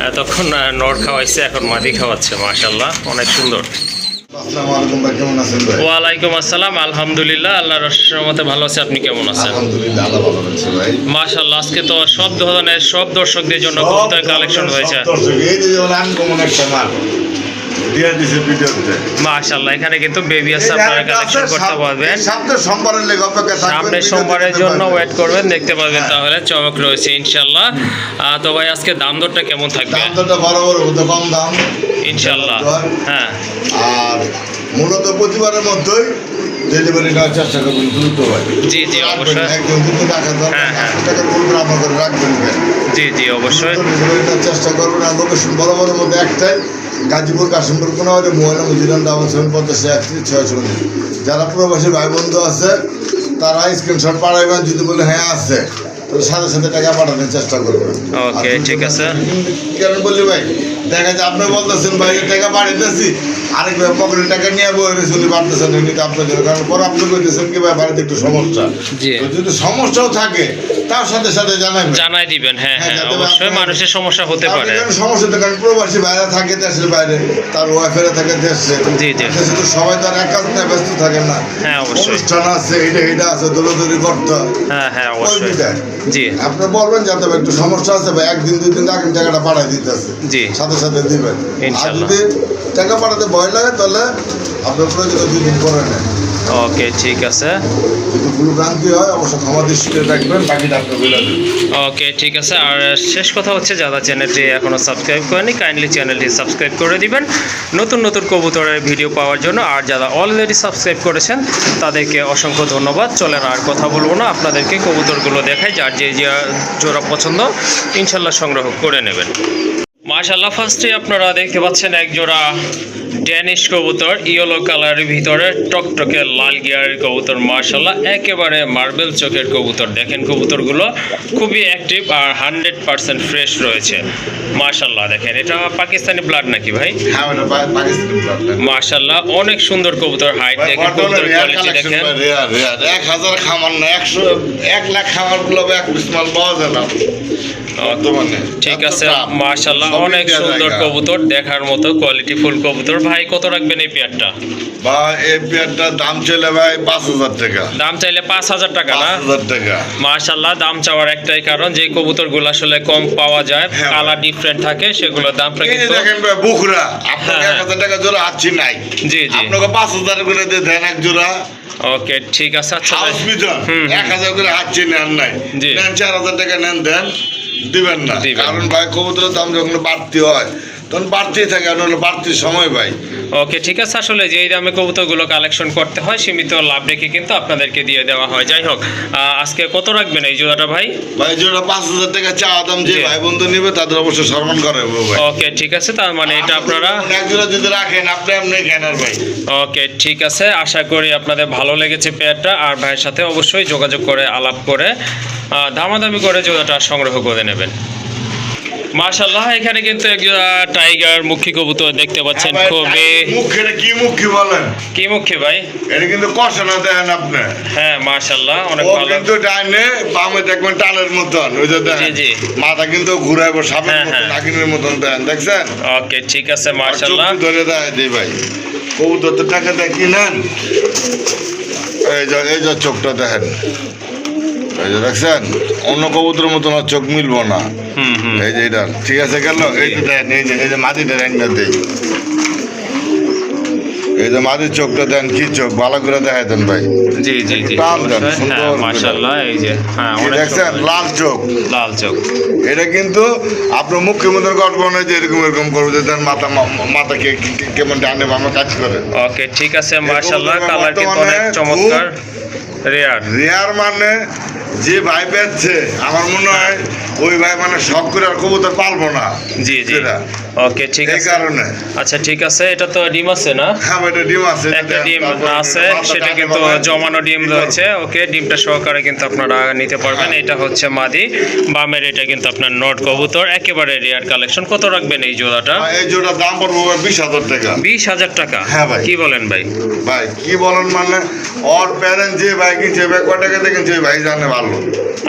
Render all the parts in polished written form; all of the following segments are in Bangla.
এতক্ষণ নর খাওয়াইছে, এখন মাদি খাওয়াচ্ছে। মাশাআল্লাহ, অনেক সুন্দর। আসসালামু আলাইকুম ভাই, কেমন আছেন ভাই? ওয়ালাইকুম আসসালাম, আলহামদুলিল্লাহ, আল্লাহর রহমতে ভালো আছে। আপনি কেমন আছেন? আলহামদুলিল্লাহ, আল্লাহ ভালো আছে ভাই। মাশাআল্লাহ, আজকে তো সব ধরনের সব দর্শকদের জন্য কবুতর কালেকশন হয়েছে। এই যে আনকমন একটা মাল দিয়ে দিয়েছে ভিডিওতে। মাশাআল্লাহ, এখানে কিন্তু বেবি আছে, আপনারা কালেকশন করতে পারবেন। সামনে সোমবারের লেগে অপেক্ষা থাকবেন, সামনে সোমবারের জন্য ওয়েট করবেন, দেখতে পারবেন। তাহলে চমক রয়েছে ইনশাআল্লাহ। তো ভাই, আজকে দাম দরটা কেমন থাকবে? দাম দরটা বরাবর হতে কম দাম ইনশাআল্লাহ। হ্যাঁ, আর মূলত প্রতিবারের মধ্যেই ডেলিভারি নেওয়ার চেষ্টা করবেন দ্রুত ভাই। জি জি অবশ্যই। একদম দ্রুত টাকা দরকার, 100 টাকা বলবেন আপনাদের রাখবেন ভাই। জি জি অবশ্যই ডেলিভারি নেওয়ার চেষ্টা করবেন। আর লোকেশন বরাবরের মধ্যে একটাই, গাজীপুর কাশিমপুর কোনোভাবে মোবাইল মুজিরান দাম 750-31-6 যারা প্রবাসী ভাই বন্ধু আছে তারা স্ক্রিনশট পাঠাইবেন, যদি বলে হ্যাঁ আছে তাহলে সাথে সাথে টাকা পাঠানোর চেষ্টা করবেন। ওকে, ঠিক আছে। কেন বলি ভাই, দেখা যায় আপনি বলতেছেন ভাই টাকা পাঠাইতেছি, আরেক ভাই পকেটে টাকা নিয়ে বই রয়েছে, উনি পারতেছেন এমনিতে আপনার জন্য, কারণ পরে আপনি বলতেছেন কি ভাই বাড়িতে একটু সমস্যা। তো যদি সমস্যাও থাকে তার সাথে সাথে জানাই দিবেন। হ্যাঁ হ্যাঁ অবশ্যই, মানুষের সমস্যা হতে পারে। সমস্যা তো, কারণ প্রবাসী বাইরে থাকে দেশের বাইরে, তার ওয়াইফেরা থাকে দেশে। জি জি, দেশে তো সবাই তো আর এক কাজ নিয়ে ব্যস্ত থাকে না। হ্যাঁ অবশ্যই, অনুষ্ঠান আছে, এটা আছে, দৌড়াদৌড়ি করতে। হ্যাঁ হ্যাঁ অবশ্যই। জি, আপনি বলবেন যাতে একটু সমস্যা আছে ভাই, একদিন 2 দিন আগে টাকাটা পাঠাই দিতেছে, জি সাথে সাথে দিবেন। আর যদি টাকা পাঠাতে ভয় লাগে তাহলে আপনার প্রয়োজন 2 দিন পরে নেন। ওকে, ঠিক আছে। যদি ভুল ভ্রান্তি হয় অবশ্য ক্ষমা দৃষ্টিতে রাখবেন, বাকিটা আপনি বলে দেবেন। ওকে, ঠিক আছে। আর শেষ কথা হচ্ছে, যারা চ্যানেলটি এখনও সাবস্ক্রাইব করেনি কাইন্ডলি চ্যানেলটি সাবস্ক্রাইব করে দিবেন নতুন নতুন কবুতরের ভিডিও পাওয়ার জন্য। আর যারা অলরেডি সাবস্ক্রাইব করেছেন তাদেরকে অসংখ্য ধন্যবাদ। চলেন আর কথা বলবো না, আপনাদেরকে কবুতরগুলো দেখাই, যার যে জোড়া পছন্দ ইনশাল্লাহ সংগ্রহ করে নেবেন। মাশাআল্লাহ, ফার্স্টে আপনারা দেখতে পাচ্ছেন এক জোড়া ড্যানিশ কবুতর, ইয়েলো কালারের ভিতরে টকটকে লাল গিয়ারের কবুতর। মাশাআল্লাহ, একেবারে মার্বেল চোখের কবুতর। দেখেন কবুতরগুলো খুবই অ্যাক্টিভ আর 100% ফ্রেশ রয়েছে। মাশাআল্লাহ, দেখেন এটা পাকিস্তানি ব্লাড নাকি ভাই? হ্যাঁ, ওটা পাকিস্তানি ব্লাড। মাশাআল্লাহ, অনেক সুন্দর কবুতর। হাইট দেখেন, কবুতর কোয়ালিটি দেখেন। 1000 খামার না, 1 লাখ খামারগুলো এক পিস মাল পাওয়া যায় না। ঠিক আছে, মাশাআল্লাহ, অনেক সুন্দর কবুতর, দেখার মতো কোয়ালিটি ফুল কবুতর। ভাই কত রাখবেন এই পেয়ারটা? বা এই পেয়ারটার দাম চাইলে ভাই 5000 টাকা। দাম চাইলে 5000 টাকা না? 5000 টাকা। মাশাআল্লাহ, দাম চাওয়ার একটাই কারণ, যে কবুতরগুলো আসলে কম পাওয়া যায়, কালার ডিফারেন্ট থাকে, সেগুলোর দামটা কিন্তু দেখেন ভাই বুকরা আপনাকে 1000 টাকা জোড়া আছি নাই। জি জি, আপনাকে 5000 করে দিয়ে দেন এক জোড়া। ওকে, ঠিক আছে। আচ্ছা, হাউস মিটার 1000 করে আছি নেন নাই, নেন 4000 টাকা নেন, দেন দিবেন না। কারণ ভাই কবুতরের দাম যখন বাড়তি হয় তখন বাড়তেই থাকে, বাড়তি সময় ভাই। ওকে, ঠিক আছে। আসলে যেই দামে কবুতরগুলো কালেকশন করতে হয়, সীমিত লাভ রেখে কিন্তু আপনাদেরকে দিয়ে দেওয়া হয়। যাই হোক, আজকে কত রাখবেন এই জোড়াটা ভাই? ভাই জোড়া 5000 টাকা চাওয়া দাম, যে ভাই বন্ধু নিবে তাদের অবশ্যই সম্মান করে ভাই। ওকে, ঠিক আছে। তার মানে এটা আপনারা এক জোড়া যদি রাখেন আপনি এমনি কেনার ভাই। ওকে, ঠিক আছে। আশা করি আপনাদের ভালো লেগেছে পেয়ারটা। আর ভাইয়ের সাথে অবশ্যই যোগাযোগ করে আলাপ করে দামাদামি করে জোড়াটা সংগ্রহ করে নেবেন। মাশাআল্লাহ, এখানে কিন্তু একজোড়া টাইগার মুখী কবুতর দেখতে পাচ্ছেন। খুবই মুখে কি মুখী বলেন? কি মুখী ভাই? এটা কিন্তু কষানো দেন আপনি। হ্যাঁ মাশাআল্লাহ, অনেক ভালো। কিন্তু ডাইনে বামে দেখবেন টালের মতন, ওই যে দেন। জি জি, মাথা কিন্তু ঘুরাইবো সাপের মতন, নাগিনের মতন দেন, দেখছেন? ওকে, ঠিক আছে। মাশাআল্লাহ, ধরে দেয় দিই ভাই। কবুতর তো টাকা দিয়ে কিনেন। এই যে চোখটা দেখেন, এই যে দেখছেন, অন্য কবুতরের মতন আর চোখ মিলবো না। এই যে এটা ঠিক আছে গেল। এই যে দেখেন, এই যে মাটিটা র্যাঙ্গা দেই, এই যে মাটির চোখটা দেন, কি চোখ ভালো করে দেখাই দেন ভাই। জি জি জি, মাশাআল্লাহ, এই যে দেখছেন লাল চোখ, লাল চোখ। এটা কিন্তু আপনার মুখ্যমন্ত্রীর গল্প নয় যে এরকম এরকম করবো যে তার মাথা কেমন ডানে বামে কাজ করে। ওকে, ঠিক আছে। মাশাআল্লাহ, কালার কিন্তু অনেক চমৎকার, রেয়ার মানে যে ভাই বেচছে আমার মনে হয় ওই ভাই মানে শখ করে আর কবুতর পালবো না। জি জি সেটা। ওকে ঠিক এই আছে কারণে আচ্ছা ঠিক আছে এটা তো ডিম আছে না হ্যাঁ ভাই, এটা ডিম আছে, একটা ডিম তারপরে আছে বাচ্চা সেটা থাকে কিন্তু বাবা। জমানো ডিম রয়েছে ওকে ডিমটা সহকারে কিন্তু আপনারা নিতে পারবেন এটা হচ্ছে মাদি বামের এটা কিন্তু আপনার নট কবুতর একেবারে রেয়ার কালেকশন কত রাখবেন এই জোড়াটা এই জোড়ার দাম পড়বো ভাই 20,000 টাকা। 20,000 টাকা হ্যাঁ ভাই। কি বলেন ভাই ভাই কি বলেন মানে ওর প্যারেন্ট যে ভাই কিনছে ভাই কয় টাকা দিয়ে কিনছে ওই ভাই জানে ভালো।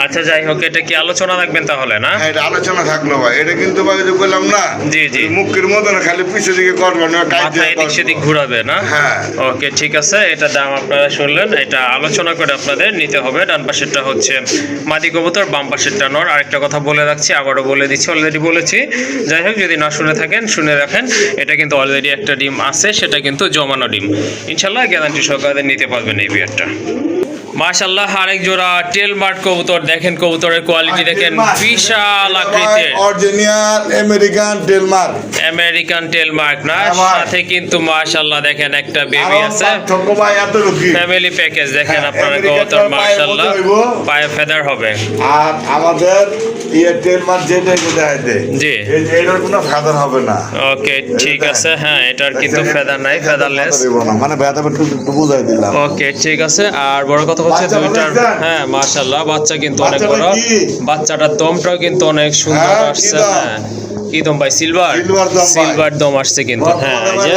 আচ্ছা যাই হোক এটা কি আলোচনা রাখবেন তাহলে না হ্যাঁ এটা আলোচনা থাকলো ভাই, এটা কিন্তু ভাই ওই যে বললাম না জি জি এই মুখের মতো না খালি পিছের দিকে করবো না মাথা এদিক সেদিক ঘুরাবে না হ্যাঁ ওকে ঠিক আছে এটা দাম আপনারা শুনলেন এটা আলোচনা করে আপনাদের নিতে হবে ডান পাশেরটা হচ্ছে মাদি কবুতর বাম পাশেরটা নর আরেকটা কথা বলে রাখছি আবারও বলে দিচ্ছি অলরেডি বলেছি যাই হোক যদি না শুনে থাকেন শুনে রাখেন এটা কিন্তু অলরেডি একটা ডিম আছে সেটা কিন্তু জমানো ডিম ইনশাল্লাহ গ্যারান্টি সহকারে নিতে পারবেন এই বিয়ারটা মাশাআল্লাহ আরেক জোড়া টেল মার্ট কবুতর দেখেন কবুতরের কোয়ালিটি দেখেন বিশাল আকৃতির original American Telmark American Telmark না আমার। সাথে কিন্তু মাশাআল্লাহ দেখেন একটা বেবি আছে ছোট ভাই এত রুকি ফ্যামিলি প্যাকেজ দেখেন হ্যাঁ, আপনার আমেরিকানটার কবুতর পায়ে মাশাআল্লাহ মতো হইবো। পায়ে ফেদার হবে আর আমাদের টেলমার্ক যেটা দেয় জি। এটার কোনো ফাদার হবে না ওকে ঠিক এটা- আছে হ্যাঁ এটার কিন্তু ফেদার নাই এটা ফেদারলেস feather দিব না, মানে ভেদা একটু বুঝাই দিলাম। ওকে ঠিক আছে আর বড় কথা হচ্ছে বাচ্চা দুইটার দেখছেন? হ্যাঁ মাশাআল্লাহ বাচ্চা কিন্তু অনেক বাচ্চাটা বড় কি? বাচ্চাটার দমটাও কিন্তু অনেক সুন্দর হ্যাঁ, কি আসছে দম? হ্যাঁ কি দম ভাই সিলভার Silver দম ভাই। সিলভার দম আসছে কিন্তু হ্যাঁ এই যে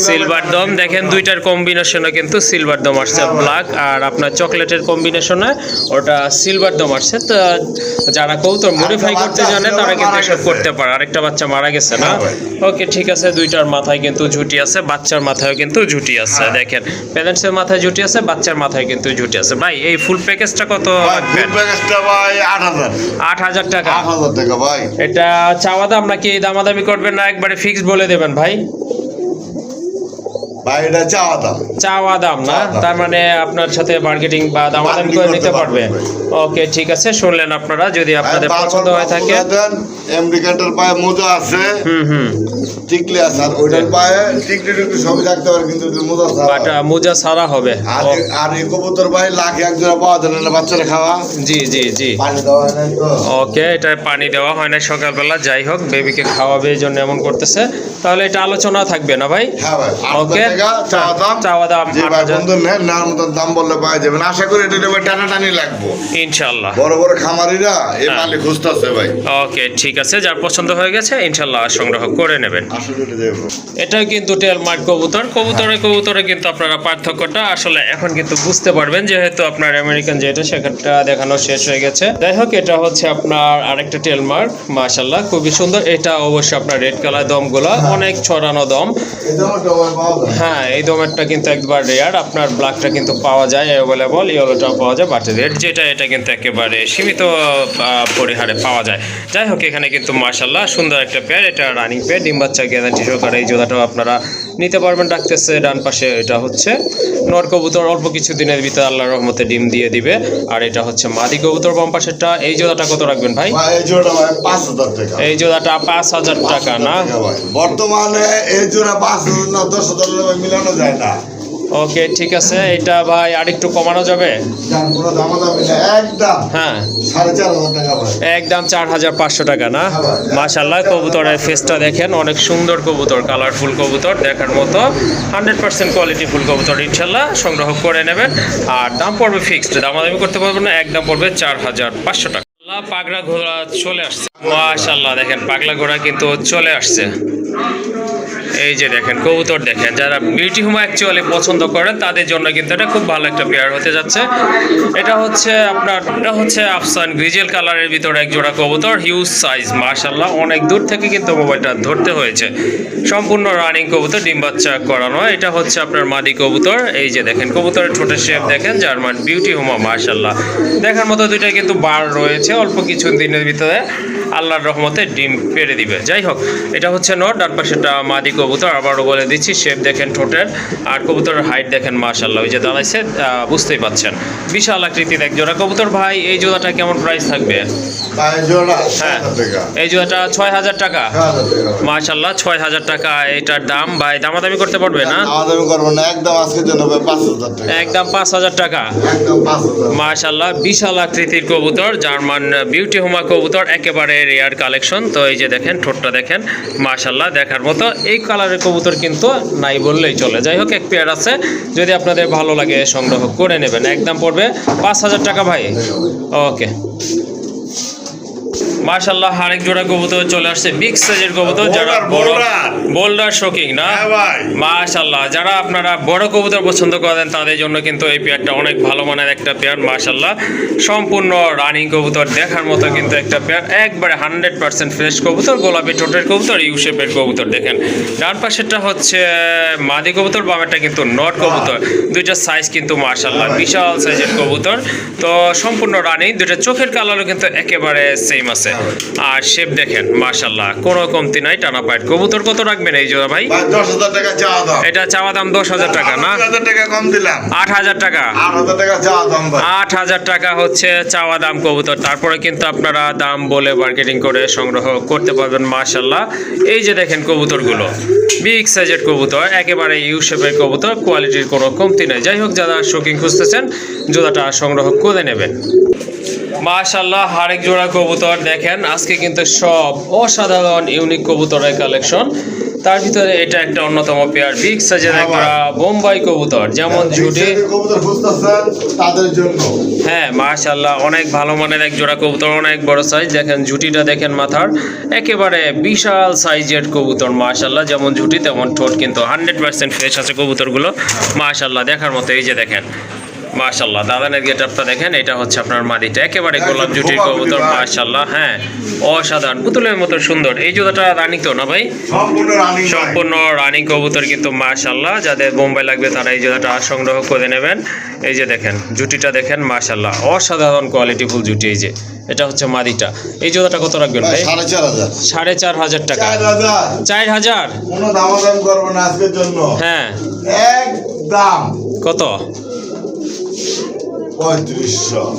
সিলভার দম দেখেন দুইটার কম্বিনেশনে কিন্তু সিলভার দম আসছে হ্যাঁ, ভাই। ব্ল্যাক আর আপনার চকলেটের কম্বিনেশনে ওটা সিলভার দম আসছে তো যারা কৌতুক মডিফাই করতে বাচ্চা জানে ছিল, তারা কিন্তু মারা এসব গেছে। করতে পারে আরেকটা বাচ্চা মারা গেছে না হ্যাঁ, ভাই। ওকে ঠিক আছে দুইটার মাথায় কিন্তু ঝুটি আছে বাচ্চার মাথায়ও কিন্তু ঝুটি আছে হ্যাঁ। দেখেন প্যারেন্টসের মাথায় ঝুটি আছে বাচ্চার মাথায় কিন্তু ঝুটি আছে ভাই এই ফুল প্যাকেজটা কত রাখবেন ভাই 8,000 8,000 টাকা 8,000 টাকা ভাই। এটা চাওয়া দাম নাকি দামাদামি করবেন না একবারে ফিক্সড বলে দেবেন ভাই ভাই এটা চাওয়া দাম। চাওয়া দাম না চাওয়া দাম। তার মানে আপনার সাথে মার্কেটিং বা দামাদামি Bargaining করে করতে নিতে পারবে পারবেন ওকে ঠিক আছে শুনলেন আপনারা যদি আপনাদের আর পছন্দ হয়ে থাকে আমেরিকানটার পায়ে মোজা আছে, হুম টিকলি আছে, আর ওইটার পায়ে টিকলি টিকলি সবই থাকতে পারে কিন্তু এটা মোজা ছাড়া। বাট মোজা সারা হবে আর আর এই কবুতর ভাই লাখে এক জোড়া পাওয়া যায় না বাচ্চারা খাওয়া জি জি জি পানি দেওয়া হয় নাই তো। ওকে এটা পানি দেওয়া হয় না সকালবেলা যাই হোক বেবিকে খাওয়াবে এই জন্য এমন করতেছে তাহলে এটা আলোচনা থাকবে না ভাই হ্যাঁ ভাই 8,000 ওকে টাকা চাওয়া দাম। চাওয়া দাম যে ভাই 8,000 বন্ধু নেন নেওয়ার মতন দাম বললে পাওয়া যাবেন, আশা করি এটা এবার টানাটানি লাগবো। ইনশাল্লাহ বড় বড় খামারিরা এই হ্যাঁ। মালিক খুঁজতেছে ভাই, ওকে ঠিক আছে যার পছন্দ হয়ে গেছে ইনশাল্লাহ সংগ্রহ করে নেবেন আসলে এটা দেবো। এটাও কিন্তু টেলমার্ক কবুতর কবুতরে কিন্তু আপনারা পার্থক্যটা আসলে এখন কিন্তু বুঝতে পারবেন যেহেতু আপনার আমেরিকান যেটা সেখানটা দেখানো শেষ হয়ে গেছে যাই হোক এটা হচ্ছে আপনার আরেকটা টেলমার্ক মাশাল্লাহ খুবই সুন্দর এটা অবশ্যই আপনার রেড কালার দমগুলো অনেক ছড়ানো দম এই দামটা ভাই পাওয়া যায়। হ্যাঁ এই দমেরটা কিন্তু একবার রেয়ার আপনার ব্ল্যাকটা কিন্তু পাওয়া যায় অ্যাভেলেবল ইয়েলোটাও পাওয়া যায় বাট রেড যেটা এটা কিন্তু একেবারে সীমিত পরিহারে পাওয়া যায় যাই হোক এখানে কিন্তু মাশাল্লাহ সুন্দর একটা পেয়ার এটা রানিং পেয়ার ডিম বাচ্চা গ্যারান্টি সহকারে এই জোড়াটাও আপনারা নিতে পারবেন ডাকতেছে ডান পাশে এটা হচ্ছে নর কবুতর অল্প কিছু দিনের ভিতরে আল্লাহর রহমতে ডিম দিয়ে দিবে আর এটা হচ্ছে মাদি কবুতর বাম পাশেরটা এই জোড়াটা কত রাখবেন ভাই ভাই এই জোড়া ভাই 5,000 টাকা। এই জোড়াটা 5,000 টাকা না ভাই বর্তমানে এই জোড়া 5,000 না 10,000 ভাই মিলানো যায় না। ওকে ঠিক আছে এটা ভাই আরেকটু কমানো যাবে দাম কোনো দামাদামি না, একদম হ্যাঁ 4,500 টাকা ভাই। একদম 4,500 টাকা না মাশাল্লাহ কবুতরের ফেসটা দেখেন অনেক সুন্দর কবুতর কালারফুল কবুতর দেখার মতো 100% কোয়ালিটি ফুল কবুতর ইনশাল্লাহ সংগ্রহ করে নেবেন আর দাম পড়বে ফিক্সড দামাদামি করতে পারবেন না একদম পড়বে 4,500 টাকা পাগলা ঘোড়া চলে আসছে মাশাল্লাহ দেখেন পাগলা ঘোড়া কিন্তু চলে আসছে এই যে দেখেন কবুতর দেখেন যারা বিউটি হোম অ্যাকচুয়ালি পছন্দ করেন তাদের জন্য কিন্তু এটা খুব ভালো একটা পেয়ার হতে যাচ্ছে এটা হচ্ছে আফসান গ্রিজেল কালারের ভিতরে এক জোড়া কবুতর হিউজ সাইজ মাশাল্লাহ অনেক দূর থেকে কিন্তু মোবাইলটা ধরতে হয়েছে সম্পূর্ণ রানিং কবুতর ডিম বাচ্চা করানো এটা হচ্ছে আপনার মাদি কবুতর এই যে দেখেন কবুতরের ঠোঁটের শেপ দেখেন জার্মান বিউটি হোমা মাশাল্লাহ দেখার মতো দুইটা কিন্তু বার রয়েছে অল্প কিছু দিনের ভিতরে আল্লাহর রহমতে ডিম পেড়ে দিবে যাই হোক এটা হচ্ছে নর ডান পাশেটা মাদি কবুতর, আবারও বলে দিচ্ছি শেপ দেখেন ঠোঁটের, আর কবুতরের হাইট দেখেন মাশাআল্লাহ, ওই যে দাঁড়াইছে বুঝতেই পাচ্ছেন বিশাল আকৃতির এক জোড়া কবুতর। ভাই এই জোড়াটা কেমন প্রাইস থাকবে? ভাই জোড়া হ্যাঁ 7,000 টাকা। এই জোড়াটা 6,000 টাকা। 6,000 টাকা ভাই। মাশাআল্লাহ 6,000 টাকা এটার দাম। ভাই দামাদামি করতে পারবে না? দামাদামি করবো না, একদম আজকের জন্য ভাই 5,000 টাকা। একদম 5,000 টাকা। একদম 5,000। মাশাআল্লাহ বিশাল আকৃতির কবুতর, জার্মান বিউটি হোমা কবুতর, একেবারে রেয়ার কালেকশন। তো এই যে দেখেন ঠোঁটটা দেখেন মাশাআল্লাহ দেখার মতো। এই কালারের কবুতর কিন্তু নাই বললেই চলে। যাই হোক এক পেয়ার আছে, যদি আপনাদের ভালো লাগে সংগ্রহ করে নেবেন। একদম পড়বে 5,000 টাকা ভাই। ওকে মাশাআল্লাহ আরেক জোড়া কবুতর চলে আসছে, বিগ সাইজের কবুতর, যারা বড় বোল্ডার শোকিং না মাশাআল্লাহ, যারা আপনারা বড় কবুতর পছন্দ করেন তাদের জন্য কিন্তু এই পেয়ারটা অনেক ভালো মানের একটা পেয়ার। মাশাআল্লাহ সম্পূর্ণ রানিং কবুতর, দেখার মতো কিন্তু একটা পেয়ার, একবারে 100% ফ্রেশ কবুতর, গোলাপি ঠোঁটের কবুতর, ইউ শেপের কবুতর। দেখেন ডান পাশেরটা হচ্ছে মাদি কবুতর, বামেরটা কিন্তু নট কবুতর। দুইটা সাইজ কিন্তু মাশাআল্লাহ বিশাল সাইজের কবুতর। তো সম্পূর্ণ রানিং, দুইটা চোখের কালারও কিন্তু একেবারে সেম আছে। আর শেপ দেখেন মাশাআল্লাহ কোনো কমতি নাই, টানা পায়ের কবুতর। কত রাখবেন এই জোড়া ভাই? 10,000 টাকা চাওয়া দাম। এটা চাওয়া দাম 10,000 টাকা না? 8,000 টাকা কম দিলাম। 8,000 টাকা। 8,000 টাকা চাওয়া দাম ভাই। 8,000 টাকা হচ্ছে চাওয়া দাম কবুতর। তারপরে কিন্তু আপনারা দাম বলে মার্কেটিং করে সংগ্রহ করতে পারবেন মাশাআল্লাহ। এই যে দেখেন কবুতরগুলো বিগ সাইজের কবুতর, একেবারে ইউ শেপের কবুতর, কোয়ালিটির কোনো কমতি নাই। যাই হোক যারা শৌখিন খুঁজতেছেন জোড়াটা সংগ্রহ করে নেবেন। মাশাআল্লাহ আরেক জোড়া কবুতর দেখেন, আজকে কিন্তু সব অসাধারণ ইউনিক কবুতরের কালেকশন। তার ভিতরে এটা একটা অন্যতম পেয়ার, বিগ সাইজের একটা বোম্বাই কবুতর, যেমন ঝুটি কবুতর খুঁজতেছেন তাদের জন্য। হ্যাঁ মাশাআল্লাহ অনেক ভালো মানের এক জোড়া কবুতর, অনেক বড় সাইজ। দেখেন ঝুটিটা দেখেন মাথার, একেবারে বিশাল সাইজের কবুতর মাশাআল্লাহ, যেমন ঝুটি তেমন ঠোঁট, কিন্তু 100% ফ্রেশ আছে কবুতরগুলো মাশাআল্লাহ দেখার মতো। এই যে দেখেন মাশাআল্লাহ দাদানের গেটআপটা দেখেন, এটা হচ্ছে আপনার মাদিটা, একেবারে গোলাপ জুটির কবুতর মাশাআল্লাহ। হ্যাঁ অসাধারণ, পুতুলের মতো সুন্দর। এই জোড়াটা রানিং তো না ভাই? সম্পূর্ণ রানিং কবুতর কিন্তু মাশাআল্লাহ। যাদের বোম্বাই লাগবে তারা এই জোড়াটা সংগ্রহ করে নেবেন। এই যে দেখেন জুটিটা দেখেন মাশাআল্লাহ অসাধারণ কোয়ালিটি ফুল জুটি। এই যে এটা হচ্ছে মাদিটা। এই জোড়াটা কত রাখবেন ভাই? 4,500। 4,500 টাকা। 4,000 কোনো দামাদাম করবো না আজকের জন্য। হ্যাঁ একদম কত?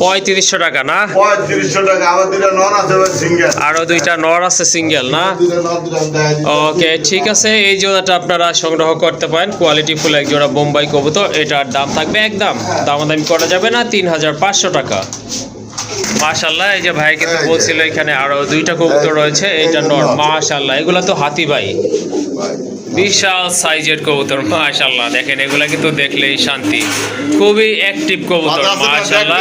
3500 টাকা না? 3500 টাকা। আমার দুইটা নন আছে সিঙ্গেল, আরো দুইটা নর আছে সিঙ্গেল না? ওকে ঠিক আছে, এই জোড়াটা আপনারা সংগ্রহ করতে পারেন। কোয়ালিটি ফুল এক জোড়া বোম্বাই কবুতর। এটার দাম থাকবে একদম দামাদামি করা যাবে না, 3,500 টাকা। মাশাআল্লাহ এই যে ভাই কিন্তু বলছিল এখানে আরো দুইটা কবুতর রয়েছে, এটা নর মাশাআল্লাহ। এগুলা তো হাতি ভাই, বিশাল সাইজের কবুতর মাশাআল্লাহ। দেখেন এগুলা কিন্তু দেখলেই শান্তি, খুবই অ্যাক্টিভ কবুতর মাশাআল্লাহ।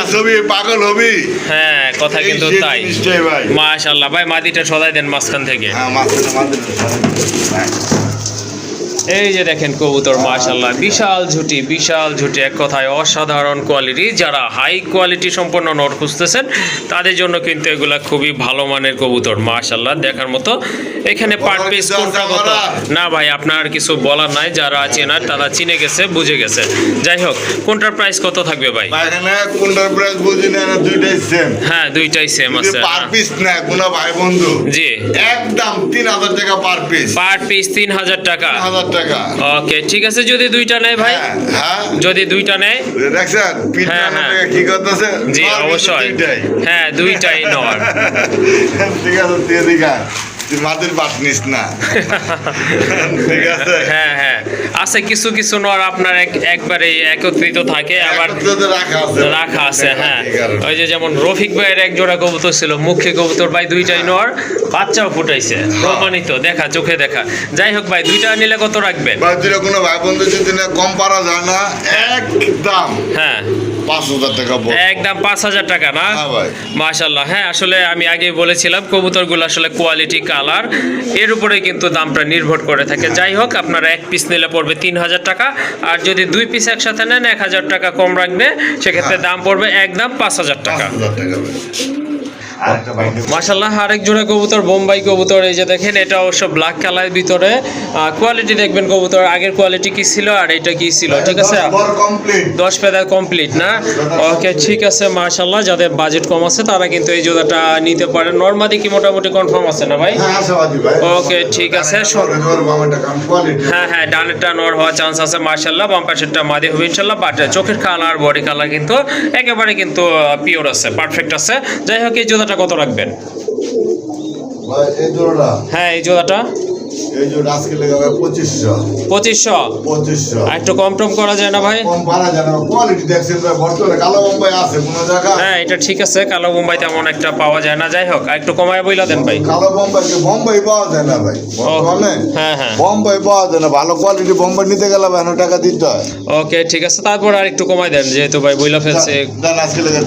পাগল হবি। হ্যাঁ কথা কিন্তু তাই মাশাআল্লাহ। ভাই মাদিটা সদাই দেন মাঝখান থেকে। এই যে দেখেন কবুতর মাশাআল্লাহ বিশাল ঝুটি, বিশাল ঝুটি, এক কথায় অসাধারণ কোয়ালিটি। যারা হাই কোয়ালিটি সম্পন্ন নর খুঁজতেছেন তাদের জন্য কিন্তু এগুলা খুবই ভালো মানের কবুতর মাশাআল্লাহ দেখার মতো। এখানে পার পিস কোনটা কত না ভাই আপনার কিছু বলার নাই, যারা চেনার তারা চিনে গেছে বুঝে গেছে। যাই হোক কোনটার প্রাইস কত থাকবে ভাই? এখানে কোনটার প্রাইস বুঝি না, দুইটাই সেম। হ্যাঁ দুইটাই সেম আছে। পার পিস না কোনা ভাই বন্ধু জি একদম 3,000 টাকা পার পিস। পার পিস 3,000 টাকা। 3,000 টাকা। ওকে ঠিক আছে, যদি দুইটা নেয় ভাই? হ্যাঁ যদি দুইটা নেয় দেখছেন হ্যাঁ হ্যাঁ কি করতেছে? জি অবশ্যই হ্যাঁ দুইটাই নর। ঠিক আছে তুই মাদের বাট নিস না। ঠিক আছে হ্যাঁ হ্যাঁ আছে কিছু কিছু নর আপনার একবারে একত্রিত থাকে, আবার রাখা আছে। হ্যাঁ ওই যে যেমন রফিক ভাইয়ের এক জোড়া কবুতর ছিল মুখে কবুতর ভাই, দুইটাই নর, বাচ্চাও ফুটাইছে, প্রমাণিত দেখা চোখে দেখা। যাই হোক ভাই দুইটা নিলে কত রাখবেন? ভাই দুইটা কোনো ভাই বন্ধু যদি না কম পারা যায় না, একদম হ্যাঁ 5,000 টাকা। একদম 5,000 টাকা না? ভাই মাশাআল্লাহ। হ্যাঁ আসলে আমি আগেই বলেছিলাম কবুতরগুলো আসলে কোয়ালিটি কালার এর উপরে কিন্তু দামটা নির্ভর করে থাকে। যাই হোক আপনারা এক পিস নিলে পড়বে 3,000 টাকা, আর যদি দুই পিস একসাথে নেন 1,000 টাকা কম রাখবে, সেক্ষেত্রে দাম পড়বে একদম 5,000 টাকা। আরেকটা বাইন্ডিং মাশাআল্লাহ আরেক জোড়া কবুতর বোম্বাই কবুতর, এই যে দেখেন এটা অবশ্য ব্ল্যাক কালারের ভিতরে। কোয়ালিটি দেখবেন কবুতর আগের কোয়ালিটি কি ছিল আর এটা কি ছিল, ঠিক আছে? বড় কমপ্লিট 10 পেদা কমপ্লিট না? ওকে ঠিক আছে মাশাআল্লাহ, যাদের বাজেট কম আছে তারা কিন্তু এই জোড়াটা নিতে পারে। নরমাদি কি মোটামুটি কনফার্ম আছে না ভাই? হ্যাঁ আশাবাদী ভাই। ওকে ঠিক আছে। হ্যাঁ হ্যাঁ, ডানেরটা নর হওয়ার চান্স আছে মাশাআল্লাহ, বাম পাশেরটা মাদি হবে ইনশাআল্লাহ। বাট চোখের কালার বডি কালার কিন্তু একেবারে কিন্তু পিওর আছে, পারফেক্ট আছে। যাই হোক এই জোড়াটা কত রাখবেন? ভাই এই জোড়াটা, হ্যাঁ এই জোড়াটা এই জোড়া আজকে লেগে ভাই 2500 আর একটু কম টম করা যায় না ভাই? কম পারা যায় না, কোয়ালিটি দেখছেন ভাই, বর্তমানে কালো বোম্বাই আছে কোন জায়গা? হ্যাঁ এটা ঠিক আছে, কালো বোম্বাই তেমন একটা পাওয়া যায় না। যাই হোক আর একটু কমায় বইলা দেন ভাই। কালো বোম্বাই পাওয়া যায় না ভাই বর্তমানে। হ্যাঁ হ্যাঁ বোম্বাই পাওয়া যায় না, ভালো কোয়ালিটি বোম্বাই নিতে গেলে ভাই টাকা দিতে হয়। ওকে ঠিক আছে, তারপর আর একটু কমাই দেন যেহেতু ভাই বইলা ফেলছে। দেন আজকে লেগে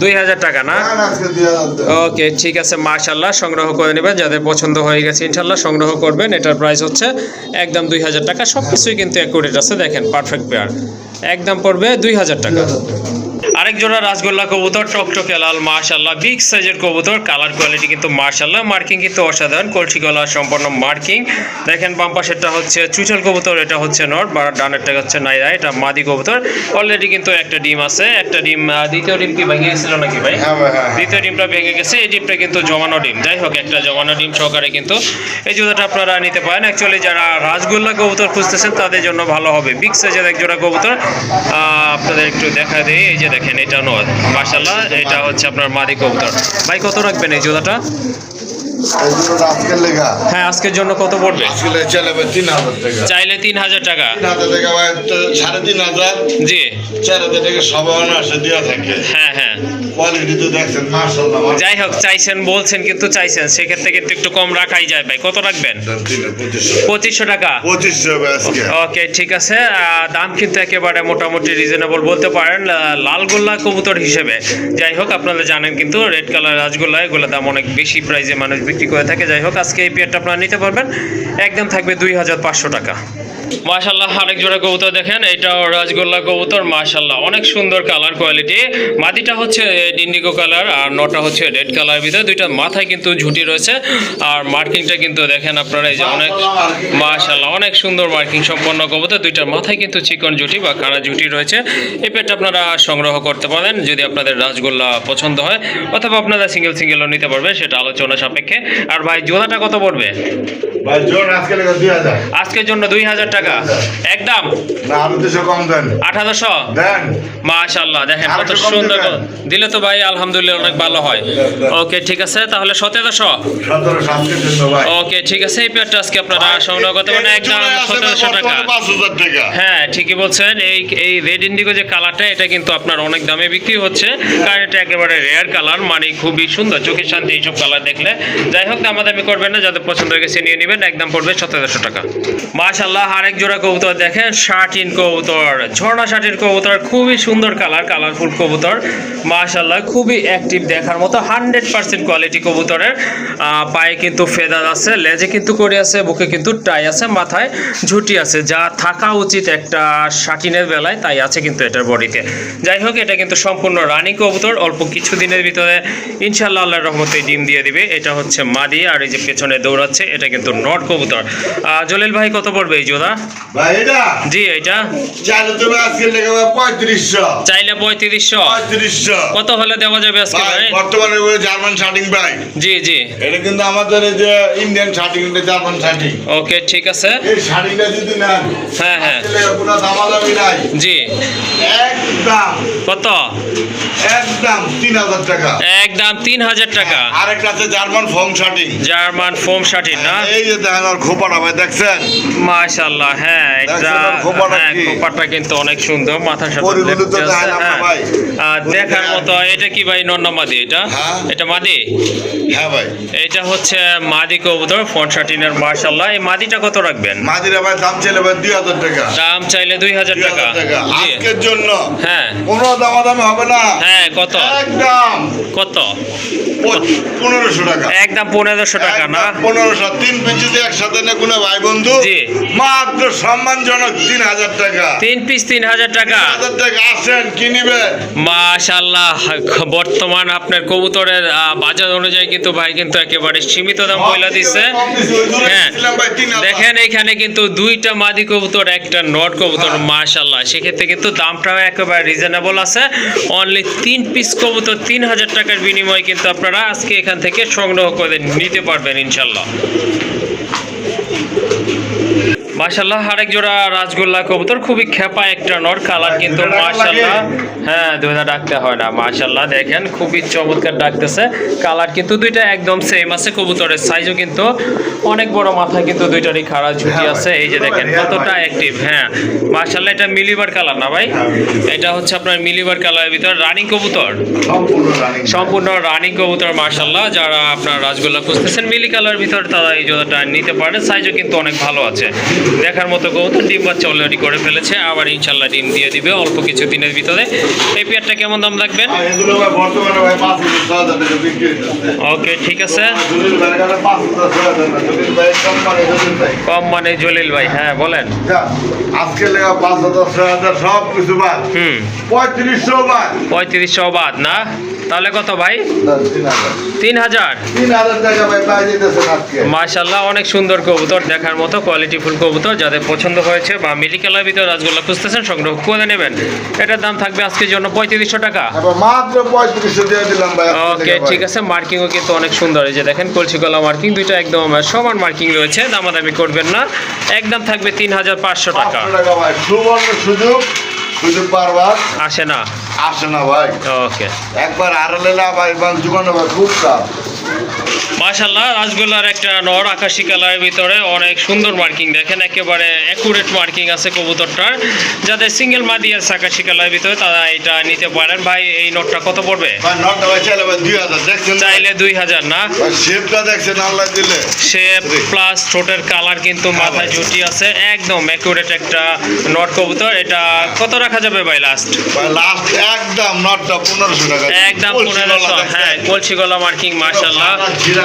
2000 টাকা না? আজকে 2000। ওকে ঠিক আছে মাশাআল্লাহ, সংগ্রহ করে নেবেন। যাদের পছন্দ হয়ে গেছে ইনশাআল্লাহ সংগ্রহ করবেন। এটার প্রাইস হচ্ছে একদম 2000 টাকা। সবকিছুই কিন্তু অ্যাকুরেট আছে, দেখেন পারফেক্ট পেয়ার। একদম পড়বে 2000 টাকা। আরেক জোড়া রাসগোল্লা কবুতর, টকটকে লাল মাশাআল্লাহ, বিগ সাইজের কবুতর। কালার কোয়ালিটি কিন্তু মাশাআল্লাহ, মার্কিং কিন্তু অসাধারণ, কলসি গলা সম্পন্ন মার্কিং। দেখেন বাম পাশেরটা হচ্ছে চুইঠাল কবুতর, এটা হচ্ছে নর, বা ডানেরটা হচ্ছে নাইরা, এটা মাদি কবুতর। অলরেডি কিন্তু একটা ডিম আছে, একটা ডিম, দ্বিতীয় ডিম কি ভেঙে গেছিল নাকি ভাই? দ্বিতীয় ডিমটা ভেঙে গেছে, এই ডিমটা কিন্তু জমানো ডিম। যাই হোক একটা জমানো ডিম সহকারে কিন্তু এই জোড়াটা আপনারা নিতে পারেন। অ্যাকচুয়ালি যারা রাসগোল্লা কবুতর খুঁজতেছেন তাদের জন্য ভালো হবে। বিগ সাইজের এক জোড়া কবুতর আপনাদের একটু দেখা দেই। এই যে দেখেন এটা নর মাশাআল্লাহ, এটা হচ্ছে আপনার মাদি কবুতর। ভাই কত রাখবেন এই জোড়াটা? এই জোড়াটা আজকের লেগা, হ্যাঁ আজকের জন্য কত পড়বে? আজকে চলে ভাই 3000 টাকা। চাইলে 3000 টাকা। 3000 টাকা ভাই, তো 3500 জি 4000 টাকা সবাই আসে দেওয়া থাকে। হ্যাঁ হ্যাঁ, কোয়ালিটি তো দেখছেন মাশাআল্লাহ। যাই হোক চাইছেন বলছেন কিন্তু চাইছেন, সেক্ষেত্রে কিন্তু একটু কম রাখাই যায়। ভাই কত রাখবেন? 2500 টাকা। 2500 ভাই আজকে। ওকে ঠিক আছে, দাম কিন্তু একেবারে মোটামুটি রিজনেবল বলতে পারেন লালগোল্লা কবুতর হিসেবে। যাই হোক আপনারা জানেন কিন্তু রেড কালার রাজগোল্লা এগুলো দাম অনেক বেশি প্রাইসে মানুষ বিক্রি করে থাকে। যাই হোক আজকে এই পেয়ারটা আপনারা নিতে পারবেন, একদম থাকবে 2500 টাকা। মাশাআল্লাহ আরেক জোড়া কবুতর দেখেন, এটাও রাজগোল্লা কবুতর মাশাআল্লাহ, অনেক সুন্দর কালার কোয়ালিটি। মাদিটা হচ্ছে ইন্ডিগো কালার আর নটা হচ্ছে রেড কালার ভিতরে। দুইটা মাথায় কিন্তু ঝুটি রয়েছে, আর মার্কিংটা কিন্তু দেখেন আপনারা এই যে অনেক মাশাআল্লাহ অনেক সুন্দর মার্কিং সম্পন্ন কবুতর। দুইটার মাথায় কিন্তু চিকন ঝুটি বা কারা ঝুটি রয়েছে। এই পেটটা আপনারা সংগ্রহ করতে পারেন যদি আপনাদের রাজগোল্লা পছন্দ হয়, অথবা আপনারা সিঙ্গেলও নিতে পারবেন, সেটা আলোচনা সাপেক্ষে। আর ভাই জোড়াটা কত পড়বে? ভাই জোড়া আজকে লেগে 2000। আজকের জন্য 2000 টাকা একদম না আরো 200 কম দেন। 1800 দেন মাশাআল্লাহ, দেখেন আর কত একটু কম সুন্দর দিবেন। দিলে তো ভাই আলহামদুলিল্লাহ অনেক ভালো হয়। ওকে ঠিক আছে, তাহলে 1700। 1700 আজকের জন্য ভাই। ওকে ঠিক আছে, এই পেয়ারটা আজকে আপনারা সংগ্রহ করতে পারেন একদম 1700 টাকা। 5000 টাকা। হ্যাঁ ঠিকই বলছেন, এই রেড ইন্ডিগো যে কালারটা এটা কিন্তু আপনার অনেক দামে বিক্রি হচ্ছে, কারণ এটা একেবারে রেয়ার কালার, মানে খুবই সুন্দর, চোখের শান্তি এইসব কালার দেখলে। যাই হোক দামাদামি করবেন না, যাদের পছন্দ হয়ে গেছে নিয়ে নেবেন, একদম পড়বে 1700 টাকা। মাশাআল্লাহ আরেক জোড়া কবুতর দেখেন, শার্টিন কবুতর, ঝর্ণা শার্টিন কবুতর, খুবই সুন্দর কালার, কালারফুল কবুতর মাশাআল্লাহ, খুবই অ্যাক্টিভ দেখার মতো, 100% কোয়ালিটি কবুতরের। পায়ে কিন্তু ফেদার আছে, লেজে কিন্তু করে আছে, বুকে কিন্তু টাই আছে, মাথায় ঝুটি আছে, যা থাকা উচিত একটা শার্টিনের বেলায় তাই আছে কিন্তু এটার বডিতে। যাই হোক এটা কিন্তু সম্পূর্ণ রানী কবুতর, অল্প কিছু দিনের ভিতরে ইনশাআল্লাহ আল্লাহর রহমতে ডিম দিয়ে দিবে। এটা হচ্ছে মাদি, আর এই যে পেছনে দৌড়াচ্ছে এটা কিন্তু নট কবুতর। জলিল ভাই কত পড়বে এই জোড়া? ভাই এটা জি এটা চাইলে তুমি আজকে লেগে 3500। চাইলে 3500। কত হলে দেওয়া যাবে আজকে ভাই ভাই? বর্তমানে জার্মান শার্টিং ভাই। জি জি এটা কিন্তু আমাদের এই যে ইন্ডিয়ান শার্টিং, এটা জার্মান শার্টিং। ওকে ঠিক আছে, এই শাড়িটা যদি নেন, হ্যাঁ হ্যাঁ কোনো দামাদামি নাই, জি একদম কত? একদম 3000 টাকা। একদম 3000 টাকা। আরেকটা আছে German foam shirting. German foam shirting না? এই যে দেখেন আর খোপাটা ভাই দেখছেন মাশাআল্লাহ, হ্যাঁ এটা দেখছেন ওর খোপাটা হ্যাঁ কি? খোপাটা কিন্তু অনেক সুন্দর, মাথার সাথে পরিগুলো তো লেপটে আছে, দেখেন আপনার হ্যাঁ। ভাই। দেখার মতো। এটা কি ভাই নন্না মাদি? এটা হ্যাঁ। এটা মাদি? হ্যাঁ ভাই এটা হচ্ছে মাদি কবুতর ফোন শার্টিনের মাশাআল্লাহ। এই মাদিটা কত রাখবেন? মাদিরা ভাই দাম চাইলে ভাই 2000 টাকা। দাম চাইলে 2000 টাকা। 2000 টাকা জি আজকের জন্য হ্যাঁ 15 দামাদামি হবে না। হ্যাঁ কত একদম কত 1500 টাকা। একদম 1500 টাকা না? 1500 3 পিস যদি একসাথে নেয় কোনো ভাই বন্ধু জি। মাত্র সম্মানজনক 3000 টাকা। 3 পিস 3000 টাকা। 3000 টাকা আসেন কি নিবেন? মাশাআল্লাহ, বর্তমান আপনার কবুতরের বাজার অনুযায়ী কিন্তু ভাই কিন্তু একেবারে সীমিত দাম বইলা দিচ্ছে। হ্যাঁ দেখেন এখানে কিন্তু দুইটা মাদি কবুতর একটা নট কবুতর, মাশাআল্লাহ, সেক্ষেত্রে কিন্তু দামটাও একেবারে রিজনেবল আছে। অনলি 3 পিস কবুতর 3000 টাকার বিনিময়ে কিন্তু আপনারা আজকে এখান থেকে সংগ্রহ করে নিতে পারবেন ইনশাল্লাহ। মাশাআল্লাহ, আরেক জোড়া রাজগোল্লা কবুতর, খুবই খেপা একটা নর, কালার কিন্তু মাশাআল্লাহ। হ্যাঁ, দুইটা ডাকতে হয় না, মাশাআল্লাহ দেখেন খুবই চমৎকার ডাকতেছে। কালার কিন্তু দুইটা একদম সেম আছে, কবুতরের সাইজও কিন্তু অনেক বড়, মাথা কিন্তু দুইটারই খাড়া ঝুঁকি আছে। এই যে দেখেন কতটা অ্যাক্টিভ। হ্যাঁ মাশাআল্লাহ, এটা মিলিবার কালার না ভাই? এটা হচ্ছে আপনার মিলিবার কালারের ভিতর রানিং কবুতর, সম্পূর্ণ রানিং কবুতর মাশাআল্লাহ। যারা আপনার রাজগোল্লা খুঁজতেছেন মিলি কালার ভিতর, তারা এই জোড়াটা নিতে পারেন। সাইজও কিন্তু অনেক ভালো আছে, দেখার মতো কবুতর। ডিম বাচ্চা অলরেডি করে ফেলেছে, আবার ইনশাল্লাহ ডিম দিয়ে দিবে অল্প কিছু দিনের ভিতরে। এই পেয়ারটা কেমন দাম রাখবেন? ওকে ঠিক আছে, কম মানে জলিল ভাই। হ্যাঁ বলেন। আজকে লেগা 5000 6000 সব কিছু বাদ। 3500 বাদ। 3500 বাদ না? তাহলে কত ভাই? 3000 টাকা ভাই পাই দিতেছেন আজকে। মাশাআল্লাহ, অনেক সুন্দর কবুতর, দেখার মতো কোয়ালিটি ফুল কবুতর। যাদের পছন্দ হয়েছে বা মিলি কালার ভিতরে রাজগোল্লা খুঁজতেছেন, সংগ্রহ করে নেবেন। এটার দাম থাকবে আজকের জন্য 3500 টাকা। মাত্র 3500 দিয়ে দিলাম ভাই। ওকে ঠিক আছে, মার্কিংও কিন্তু অনেক সুন্দর। এই যে দেখেন কলসি গলা মার্কিং, দুইটা একদম সমান মার্কিং রয়েছে। দামাদামি করবেন না, একদম থাকবে 3500 টাকা। ভাই সুবর্ণ সুযোগ, সুযোগ বারবার আসে না, আসে না ভাই। ওকে একবার আড়ালে লাভ ভাই, জীবনে ভাই খুব চাপ। মাশাআল্লাহ, রাজগোল্লার একটা নর আকাশি কালারের ভিতরে অনেক সুন্দর মার্কিং, দেখেন একেবারে অ্যাকুরেট মার্কিং আছে কবুতরটার। যাদের সিঙ্গেল মাদি আছে আকাশি কালারের ভিতরে, তারা এটা নিতে পারেন। ভাই এই নটটা কত পড়বে? ভাই নটটা ভাই চাইলে ভাই 2000 দেখছেন, চাইলে 2000 না? ভাই শেপটা দেখছেন আল্লাহ দিলে, শেপ প্লাস ঠোঁটের কালার কিন্তু মাথায় ঝুটি আছে, একদম অ্যাকুরেট একটা নট কবুতর। এটা কত রাখা যাবে ভাই লাস্ট? ভাই লাস্ট একদম নটটা 1500 টাকা। একদম 1500। হ্যাঁ কলসি গলা মার্কিং মাশাআল্লাহ।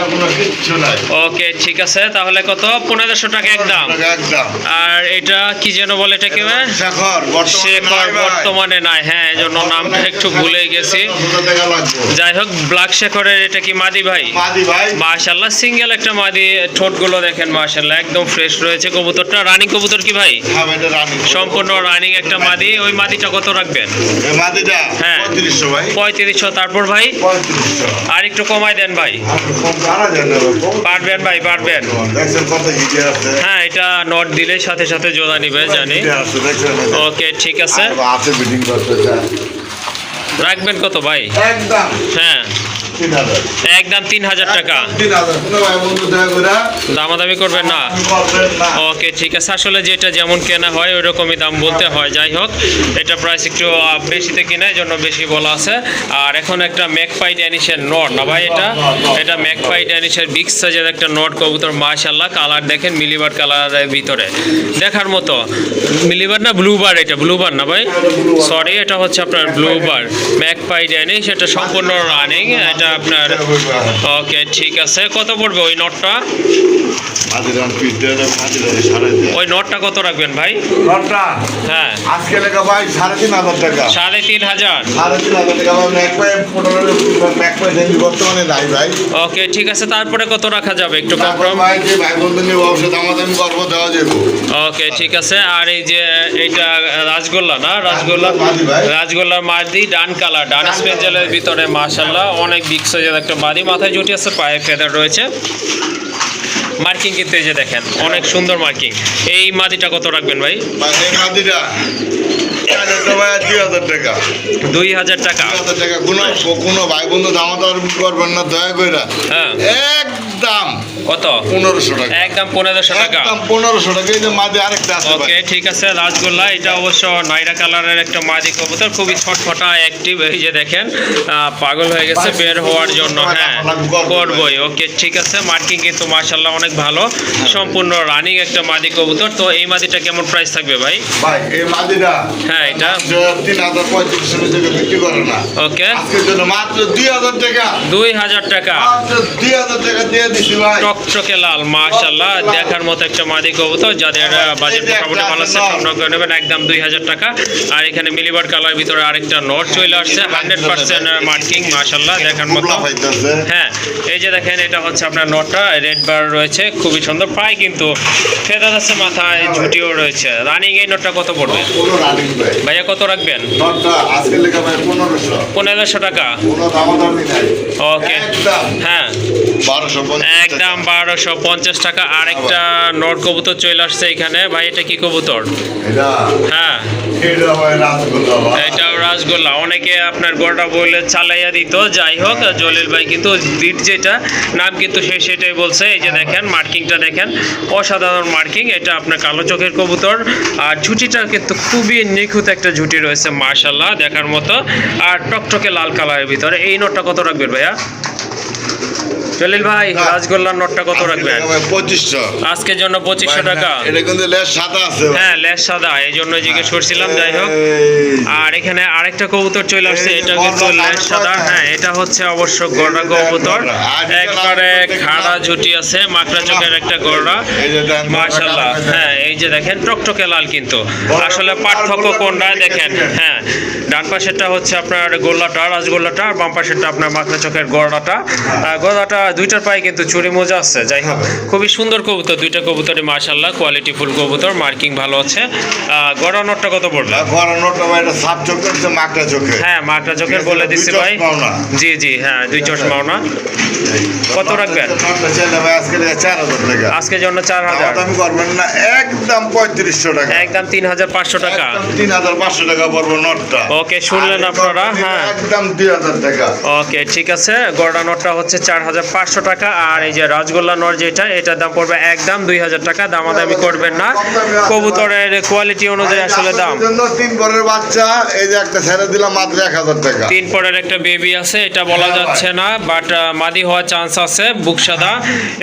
কোনো কিচ্ছু নাই। ওকে ঠিক আছে, তাহলে কত? 1500 টাকা একদম। একদম। আর এটা কি যেন বলে এটাকে? শেখর বর্তমানে নাই। হ্যাঁ এজন্য নামটা একটু ভুলে গেছি। যাই হোক, ব্ল্যাক শেখরের এটা কি মাদি ভাই? মাদি ভাই মাশাআল্লাহ, সিঙ্গেল একটা মাদি, ঠোঁটগুলো দেখেন মাশাআল্লাহ একদম ফ্রেশ রয়েছে কবুতরটা। রানিং কবুতর কি ভাই? হ্যাঁ এটা রানিং, সম্পূর্ণ রানিং একটা মাদি। ওই মাদিটা কত রাখবেন? এই মাদিটা হ্যাঁ 3500 ভাই। 3500। তারপর ভাই 3500 আর একটু কমাই দেন ভাই। পারবেন ভাই, পারবেন। দেখছেন কত হিটে আছে। হ্যাঁ এটা নট দিলে সাথে সাথে জোড়া নিবে জানি। ওকে ঠিক আছে, আছে বিডিং করতে রাখবেন কত ভাই? একদম হ্যাঁ 3000। একদম 3000 টাকা। 3000 কোনো ভাই বন্ধু দেখা করে দামাদামি করবেন না? করবেন না। ওকে ঠিক আছে, আসলে যেটা যেমন কেনা হয় ওই রকমই দাম বলতে হয়। যাই হোক, এটা প্রাইস একটু বেশিতে কিনা, এই জন্য বেশি বলা আছে। আর এখন একটা ম্যাকপাই ড্যানিশের নট না ভাই, এটা ম্যাকপাই ড্যানিশের বিগ সাইজের একটা নট কবুতর মাশাআল্লাহ। কালার দেখেন মিলিবার কালারের ভিতরে, দেখার মতো। মিলিবার না ব্লুবার? এটা ব্লুবার না ভাই, সরি, এটা হচ্ছে আপনার ব্লুবার ম্যাকপাই ড্যানিশ। এটা সম্পূর্ণ রানিং, এটা আপনার। ওকে ঠিক আছে, কত পড়বে ওই নটটা? ওই নটটা কত রাখবেন ভাই? নটটা হ্যাঁ আজকে লেখা ভাই 3500 টাকা। 3500। 3500 টাকা ম্যাকপাই বর্তমানে নাই ভাই। ওকে ঠিক আছে, তারপরে কত রাখা যাবে? একটু কম। ভাই যে ভাই বন্ধু নিয়ে অবশ্যই দামাদামি করবো, দেওয়া যাবে। ওকে ঠিক আছে। আর এই যে এটা রাজগোল্লা না? রাজগোল্লার মাদি, ডান কালার, ডান স্পেঞ্জেলের ভিতরে মাশাআল্লাহ অনেক বিগ সাইজের একটা মাদি, মাথায় জুটি আছে, পায়ে ফেদার রয়েছে। মার্কিং কিন্তু এই যে দেখেন অনেক সুন্দর মার্কিং। এই মাদিটা কত রাখবেন ভাই? এই মাদিটা 2000 টাকা। 2000 টাকা। কোনো ভাই বন্ধু দামাদামি করবেন না দয়া করে। হ্যাঁ একদম একদম কত? 1500 টাকা, একদম 1500 টাকা। একদম 1500 টাকা। এই যে মাদি আরেকটা আছে ভাই, ওকে ঠিক আছে, রাজগোল্লা। এটা অবশ্য নাইরা কালারের একটা মাদি কবুতর, খুবই ছটফটা অ্যাক্টিভ। এই যে দেখেন পাগল হয়ে গেছে বের হওয়ার জন্য। হ্যাঁ করবই। ওকে ঠিক আছে, মার্কিং কিন্তু মাশাআল্লাহ অনেক ভালো, সম্পূর্ণ রানিং একটা মাদি কবুতর। তো এই মাদিটা কেমন প্রাইস থাকবে ভাই? ভাই এই মাদিটা হ্যাঁ এটা 3035 টাকা বিক্রি করে না, ওকে আজকের জন্য মাত্র 2000 টাকা, 2000 টাকা। মাত্র 2000 টাকা দিয়ে দিছি ভাই। টকটকে লাল মাশাআল্লাহ, দেখার মতো একটা মাদি কবুতর। যাদের বাজেট মোটামুটি ভালো আছে সংগ্রহ করে নেবেন, একদম 2000 টাকা। আর এখানে মিলিবার কালার ভিতরে আরেকটা নট চলে আসছে, 100% মার্কিং মাশাআল্লাহ, দেখার মতো। হ্যাঁ এই যে দেখেন, এটা হচ্ছে আপনার নটটা, রেড বার রয়েছে, খুবই সুন্দর। প্রায় কিন্তু ফেদার আছে, মাথায় ঝুটিও রয়েছে। রানিং এই নটটা কত পড়বে কোনো রানিং ভাই, ভাইয়া? কত রাখবেন? নটটা আজকে লেখা ভাই 1500, 1500 টাকা। কোনো দামাদামি নাই, ওকে একদম হ্যাঁ 1250 একদম 1250 টাকা। আরেকটা নট কবুতর চলে আসছে এখানে ভাই, এটা কি কবুতর? এটা হ্যাঁ এটা ভাই রাজগোল্লা ভাই। এটাও রাজগোল্লা। অনেকে আপনার গোটা বলে চালাইয়া দিত, যাই হোক জলিল ভাই কিন্তু বিট যেটা নাম কিন্তু সে সেটাই বলছে। এই যে দেখেন মার্কিংটা দেখেন, অসাধারণ মার্কিং। এটা আপনার কালো চোখের কবুতর, আর ঝুটিটা কিন্তু খুবই নিখুঁত একটা ঝুটি রয়েছে মাশাআল্লাহ, দেখার মতো। আর টকটকে লাল কালারের ভিতরে। এই নোটটা কত রাখবেন ভাইয়া? জলিল ভাই রাজগোল্লার নোটটা কত রাখবেন? 2500 আজকের জন্য 2500 টাকা। এটা কিন্তু লেস সাদা আছে ভাই। হ্যাঁ লেস সাদা, এই জন্য জিজ্ঞেস করছিলাম। যাই হোক, আর এখানে আরেকটা কবুতর চলে আসছে, এটা কিন্তু লেস সাদা। হ্যাঁ এটা হচ্ছে অবশ্য গড়া কবুতর, একবারে খাড়া ঝুটি আছে, মাকড়া চোখের একটা গড়া মাশাআল্লাহ। হ্যাঁ এই যে দেখেন টকটকে লাল, কিন্তু আসলে পার্থক্য কোনটা দেখেন। হ্যাঁ ডান পাশেরটা হচ্ছে আপনার গোল্লাটা, রাজগোল্লাটা, আর বাম পাশেরটা আপনার মাকড়া চোখের গড়াটা। গড়াটা দুইটার পায়ে কিন্তু চুরি মোজা আছে। যাই হোক খুবই সুন্দর কবুতর, দুইটা কবুতরই মাশাআল্লাহ কোয়ালিটি ফুল কবুতর, মার্কিং ভালো আছে। গড়া নোটটা কত পড়বে? গড়া নোটটা ভাই এটা সাপ চোখের চেয়ে মাকড়া চোখের। হ্যাঁ মাকড়া চোখের বলে দিচ্ছি ভাই। জি জি হ্যাঁ, দুই চশমাও না। কত রাখবেন? নোটটা চাইলে ভাই আজকে 4000 টাকা। আজকের জন্য 4000। দাম করবেন না, একদম 3500 টাকা, একদম 3500 টাকা। একদম 3500 টাকা পড়বে নোটটা। ওকে শুনলেন আপনারা। হ্যাঁ একদম 2000 টাকা। ওকে ঠিক আছে, গড়া নোটটা হচ্ছে 4500 টাকা। আর এই যে রাজগোল্লা নট যেটা, এটার দাম পড়বে একদম 2000 টাকা। দামাদামি করবেন না, কবুতরের কোয়ালিটি অনুযায়ী আসলে দাম। জন্য 3 পরের বাচ্চা, এই যে একটা ছেড়ে দিলাম মাত্র 1000 টাকা। 3 পরের একটা বেবি আছে, এটা বলা যাচ্ছে না, বাট মাদি হওয়ার চান্স আছে, বুক সাদা।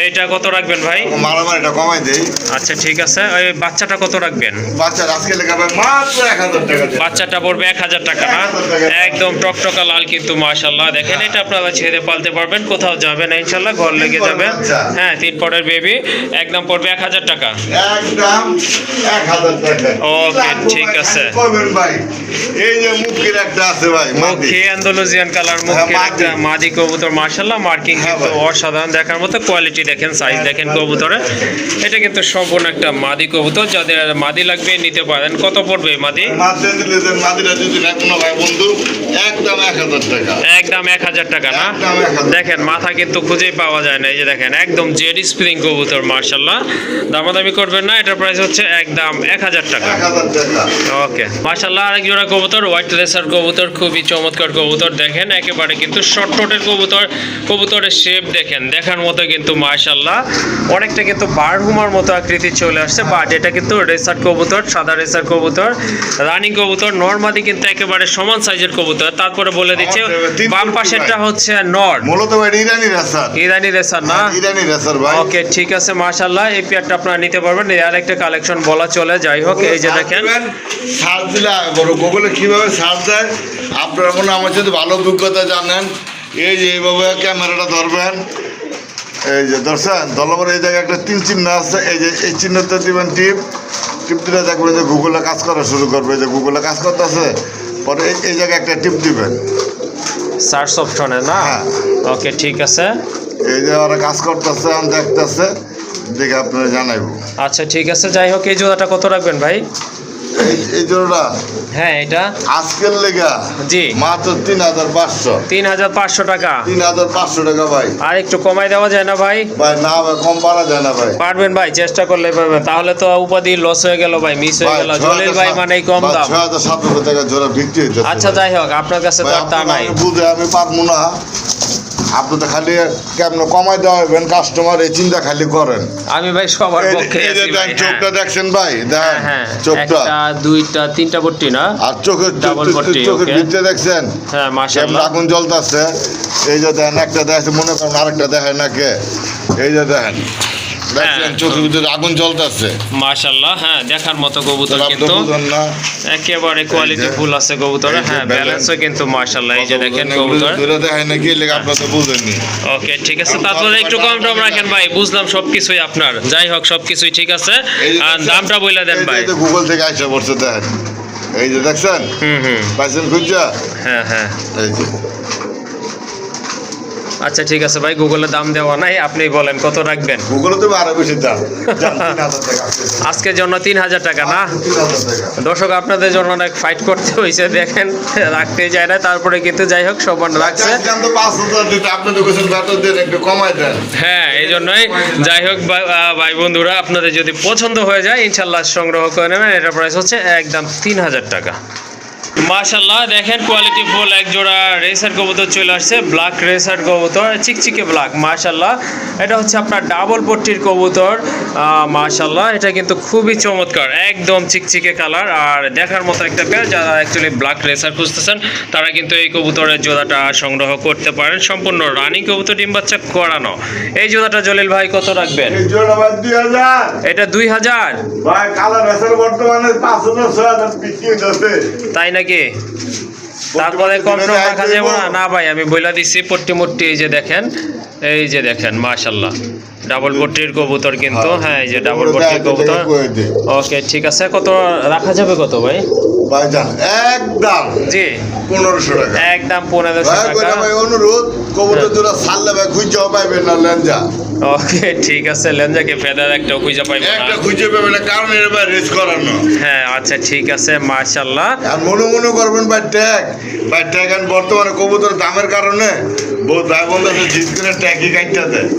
এটা কত রাখবেন ভাই? মারামারিটা কমাই দেই। আচ্ছা ঠিক আছে, ওই বাচ্চাটা কত রাখবেন? বাচ্চা আজকে লেখা ভাই মাত্র 1000 টাকা। বাচ্চাটা পড়বে 1000 টাকা না? একদম টকটকা লাল কিন্তু মাশাআল্লাহ। দেখেন এটা আপনারা ছেড়ে পালতে পারবেন, কোথাও যাবে না ইনশাআল্লাহ, ঘর লেগে যাবে। হ্যাঁ 3 পরের বেবি, একদম পড়বে 1000 টাকা। একদম 1000 টাকা। ওকে ঠিক আছে। করবেন ভাই, এই যে মুখের একটা আছে ভাই, মুখে আন্দালুজিয়ান কালার, মুখে একটা মাদি কবুতর মাশাআল্লাহ, মার্কিং কিন্তু অসাধারণ, দেখার মতো। কোয়ালিটি দেখেন, সাইজ দেখেন কবুতরের। এটা কিন্তু সম্পূর্ণ একটা মাদি কবুতর, যাদের মাদি লাগবে নিতে পারেন। কত পড়বে মাদি? মাদি দিলে দেন, মাদিটা যদি না কোনো ভাই বন্ধু একদম 1000 টাকা। একদম 1000 টাকা না? একদম 1000। দেখেন মাথা কিন্তু খুঁজেই পাওয়া যায় না। এই যে দেখেন একদম জেড স্প্রিং কবুতর মাশাআল্লাহ, দামাদামি করবেন না, এটার প্রাইস হচ্ছে একদম 1000 টাকা। 1000 টাকা। ওকে মাশাআল্লাহ। আরেক জোড়া কবুতর, হোয়াইট রেসার কবুতর, খুবই চমৎকার কবুতর। দেখেন একেবারে কিন্তু শর্ট টোটের কবুতর, কবুতরের শেপ দেখেন, দেখার মতো কিন্তু মাশাআল্লাহ। অনেকটা কিন্তু বারহুমার মতো আকৃতি চলে আসছে, বাট এটা কিন্তু রেসার কবুতর, সাদা রেসার কবুতর, রানিং কবুতর। নরমাদি কিন্তু একেবারে সমান সাইজের কবুতর। তারপরে বলে দিচ্ছে বাম পাশেরটা হচ্ছে নর, মূলত ভাই ইরানি রেসার। ইরানি রেসার না? ইরানি রেসার ভাই। ওকে ঠিক আছে মাশাআল্লাহ, এই পেয়ারটা আপনারা নিতে পারবেন। আর একটা কালেকশন বলা চলে। যাই হোক এই যে দেখেন সার্চ দিলে বড় গুগলে কিভাবে সার্চ দেয়, আপনারা মনে হয় আমার সাথে ভালো অভিজ্ঞতা জানেন। এই যে এইভাবে ক্যামেরাটা ধরবেন, এই যে ধরছেন, ধরলাম এই জায়গায় একটা 3 চিহ্ন আছে, এই যে এই চিহ্নটা দিবেন টিপ, টিপ দিলে দেখবেন যে গুগলে কাজ করা শুরু করবে। এই যে গুগলে কাজ করতেছে, পরে এই জায়গায় একটা টিপ দিবেন, সার্চ অপশনে না? হ্যাঁ। ওকে ঠিক আছে, এই যে ওরা কাজ করতেছে, আমি দেখতেছে, দেখে আপনারা জানাইবো। আচ্ছা ঠিক আছে। যাই হোক এই জোড়াটা কত রাখবেন ভাই? এই জোড়াটা হ্যাঁ এটা আজকের লেগা জি মাত্র 3500। 3500 টাকা। 3500 টাকা ভাই। আর একটু কমাই দেওয়া যায় না ভাই? ভাই না ভাই, কম পারা যায় না ভাই। পারবেন ভাই, চেষ্টা করলে পারবেন। তাহলে তো উপাধি লস হয়ে গেল ভাই, মিস হয়ে গেল। জলিল ভাই মানেই কম দাম। 6700 টাকা জোড়া বিক্রি হইতেছে। আচ্ছা যাই হোক আপনার কাছে তো আর তা নাই। বুঝে আমি পারবো না, আপনি তো খালি কেমন কমাই দেওয়া হবেন কাস্টমার এই চিন্তা খালি করেন। আমি ভাই সবার পক্ষে এই যে আছি ভাই, দেখেন, চোখটা দেখছেন ভাই, দেখেন হ্যাঁ চোখটা, একটা দুইটা তিনটা পট্টি না, আর চোখের Double পট্টি, চোখের okay. ভিতরে দেখছেন হ্যাঁ কেমন মাশাআল্লাহ। আগুন জ্বলতেছে। এই যে দেখেন একটা দেখেন, মনে করেন আরেকটা দেখেন না কে, এই যে দেখেন দেখছেন চোখের ভিতরে আগুন জ্বলতেছে। মাশাআল্লাহ, হ্যাঁ দেখার মতো কবুতর আপনি কিন্তু বুঝেন না একেবারে কোয়ালিটি ফুল আছে কবুতর। এই যে হ্যাঁ balance। ব্যালেন্সও কিন্তু মাশাআল্লাহ, এই যে দেখেন এগুলো কবুতর। ধরে দেখায় না কি লেগে আপনারা তো বুঝেননি। ওকে ঠিক আছে, তারপরে একটু কম টম রাখেন ভাই, বুঝলাম সবকিছুই আপনার। যাই হোক সবকিছুই ঠিক আছে, এই যে আর দেখছেন, দামটা বলে দেন এই যে ভাই। গুগল থেকে আইসা পড়ছে দেখেন, এই যে দেখছেন হুম পাইছেন খুঁজা, হ্যাঁ এই যে আচ্ছা ঠিক আছে ভাই, গুগলে দাম দেওয়া নাই, আপনি বলেন কত রাখবেন। গুগলে তো আরো বেশি দাম, 3,000 টাকা আছে। আজকের জন্য 3,000 টাকা না 3,000 টাকা। দর্শক, আপনাদের জন্য অনেক ফাইট করতে হয়েছে, দেখেন রাখতে যায় না, তারপরে কিন্তু যাই হোক সবার রাখছে। চাইছিলাম তো 5,000 দিতে, আপনি তো কইছেন বেতন দেন একটু কমাই দেন। হ্যাঁ এই জন্যই যাই হোক ভাই বন্ধুরা, আপনাদের যদি পছন্দ হয়ে যায় ইনশাল্লাহ সংগ্রহ করে নেবেন। এটার প্রাইস হচ্ছে একদম 3,000 টাকা। মাশাআল্লাহ দেখেন কোয়ালিটি ফুল এক জোড়া রেসার কবুতর চলে আসছে, ব্ল্যাক রেসার কবুতর, চিকচিকে ব্ল্যাক। মাশাআল্লাহ এটা হচ্ছে আপনার ডাবল পট্টির কবুতর। মাশাআল্লাহ এটা কিন্তু খুবই চমৎকার, একদম চিকচিকে কালার আর দেখার মতো একটা পেয়ার। যারা অ্যাকচুয়ালি ব্ল্যাক রেসার খুঁজতেছেন তারা কিন্তু এই কবুতরের জোড়াটা সংগ্রহ করতে পারেন। সম্পূর্ণ রানিং কবুতর, ডিম বাচ্চা করানো। এই জোড়াটা জলিল ভাই কত রাখবেন? এই জোড়া ভাই 2,000। এটা 2,000 ভাই কালার রেসার বর্তমানে 5,000 6,000 বিক্রি হচ্ছে। তাই নাকি? তারপরে কম টম রাখা যাবে না? না ভাই আমি বইলা দিচ্ছি পট্টি মট্টি। এই যে দেখেন, এই যে দেখেন মাশাআল্লাহ ডাবল পট্টির কবুতর কিন্তু। হ্যাঁ এই যে ডাবল পট্টির কবুতর। ওকে ঠিক আছে, কত রাখা যাবে কত ভাই? ভাই জান একদম জি 1,500 টাকা। একদম 1,500 ভাই কইরা টাকা। ভাই অনুরোধ, কবুতর জোড়া ছাড়লে ভাই খুঁজে পাইবেন না লেঞ্জা। ওকে ঠিক আছে, লেঞ্জাকে ফেদার একটা খুঁজে পাইবো না। একটা খুঁজে পাবেন না, কারণ এর ভাই রেস করানো। হ্যাঁ আচ্ছা ঠিক আছে মাশাআল্লাহ। আর মনে করবেন ভাই ট্যাগ এখন বর্তমানে কবুতর দামের কারণে বহুত ভাই বন্ধু আছে জিত করে ট্যাগই কাটতে দেয়।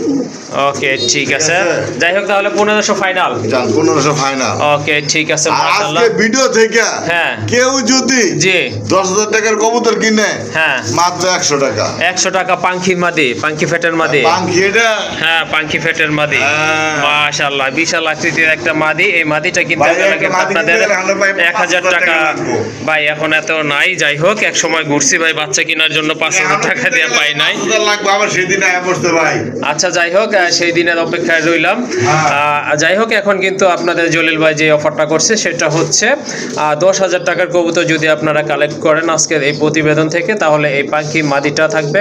ওকে ঠিক আছে, ঠিক আছে। যাই হোক তাহলে 1,500 ফাইনাল। জান 1500 ফাইনাল। ওকে ঠিক আছে আর মাশাআল্লাহ। আজকে ভিডিও থেকে হ্যাঁ। কেউ যদি জি 10,000 টাকার কবুতর কিনে হ্যাঁ মাত্র 100 টাকা। 100 টাকা পাঙ্খি মাদি, পাঙ্খি ফেটের মাদি। বাংকি এটা হ্যাঁ পাঙ্খি ফেটের মাদি। হ্যাঁ। মাশাআল্লাহ বিশাল আকৃতির একটা মাদি। এই মাদিটা কিনতে ভাই, গেলে একটা কিন্তু মাদি আপনাদের কিনতে গেলে আমরা ভাই 1,000 5,000 টাকা। টাকা লাগবো। ভাই এখন এত নাই, যাই হোক এক সময় ঘুরছি ভাই বাচ্চা কেনার জন্য 5,000 টাকা দিয়ে পাই নাই। 5,000 লাগবে আবার সেদিন আয়া পড়তে ভাই। আচ্ছা যাই হোক সেই দিনের অপেক্ষায় রইলাম। যাই হোক এখন কিন্তু আপনাদের জলিল ভাই যে অফারটা করছে সেটা হচ্ছে 10,000 টাকার কবুতর যদি আপনারা কালেক্ট করেন আজকের এই প্রতিবেদন থেকে, তাহলে এই পাখি মাদিটা থাকবে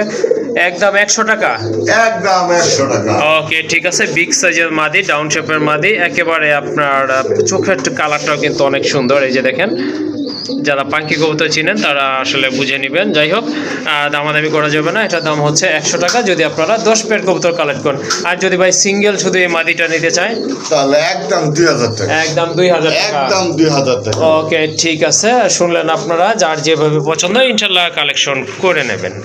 একদম 100 টাকা। একদম 100 টাকা। ওকে ঠিক আছে, বিগ সাইজের মাদি, ডাউন শেপের মাদি, একেবারে আপনার চোখের কালারটাও কিন্তু অনেক সুন্দর। এই যে দেখেন, যারা পাঙ্কি কবুতর চিনেন তারা আসলে বুঝে নেবেন। যাই হোক দামাদামি করা যাবে না, এটার দাম হচ্ছে 100 টাকা যদি আপনারা 10 পেয়ার কবুতর কালেক্ট করেন। আর যদি ভাই সিঙ্গেল শুধু এই মাদিটা নিতে চায় তাহলে একদম 2,000 টাকা। একদম 2,000 টাকা। একদম 2,000 টাকা। ওকে ঠিক আছে, শুনলেন আপনারা, যার যেভাবে পছন্দ ইনশাল্লাহ কালেকশন করে নেবেন।